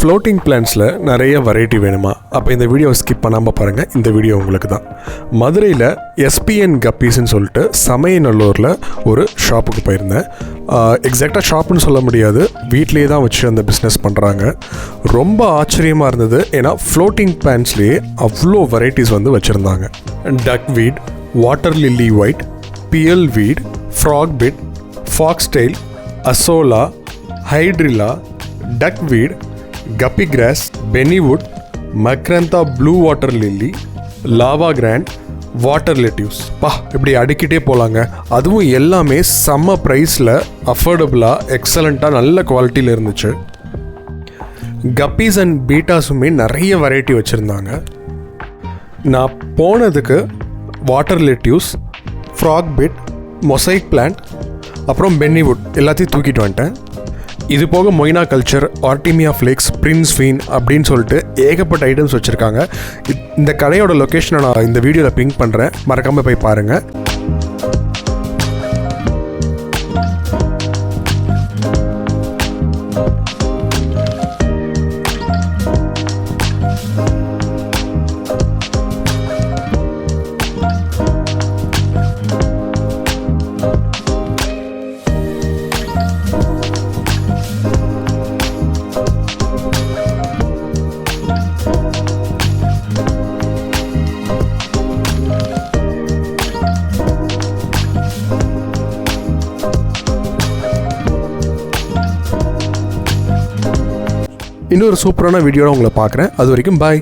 Floating பிளான்ஸில் நிறைய variety வேணுமா? அப்போ இந்த வீடியோவை ஸ்கிப் பண்ணாமல் பாருங்கள். இந்த வீடியோ உங்களுக்கு தான். மதுரையில் எஸ்பிஎன் கப்பீஸ்ன்னு சொல்லிட்டு சமயநல்லூரில் ஒரு ஷாப்புக்கு போயிருந்தேன். எக்ஸாக்டாக ஷாப்புன்னு சொல்ல முடியாது, வீட்லேயே தான் வச்சு அந்த பிஸ்னஸ் பண்ணுறாங்க. ரொம்ப ஆச்சரியமாக இருந்தது. ஏன்னா ஃப்ளோட்டிங் பிளான்ஸ்லேயே அவ்வளோ வெரைட்டிஸ் வந்து வச்சுருந்தாங்க. Duck weed, water lily white, pearl weed, frog bit, foxtail, azolla, hydrilla, duck weed, guppy grass, pennywort, மக்ரந்தா ப்ளூ வாட்டர் லில்லி, லாவா கிராண்ட், வாட்டர் லெட்யூஸ். இப்படி அடிக்கிட்டே போகலாங்க. அதுவும் எல்லாமே செம்ம ப்ரைஸில் அஃபோர்டபுளாக எக்ஸலண்ட்டாக நல்ல குவாலிட்டியில் இருந்துச்சு. கப்பீஸ் அண்ட் பீட்டாஸுமே நிறைய வெரைட்டி வச்சுருந்தாங்க. நான் போனதுக்கு water lettuce, frock bit, mosaic plant, அப்புறம் பென்னிவுட் எல்லாத்தையும் தூக்கிட்டு வந்துட்டேன். இது போக Moina culture, artemia flakes, Prince ஃபீன் அப்படின்னு சொல்லிட்டு ஏகப்பட்ட ஐட்டம்ஸ் வச்சுருக்காங்க. இந்த கடையோட லொக்கேஷனை நான் இந்த வீடியோவில் பிங்க் பண்ணுறேன், மறக்காமல் போய் பாருங்கள். இன்னொரு சூப்பரான வீடியோவில் உங்களை பார்க்குறேன். அது வரைக்கும் பாய்.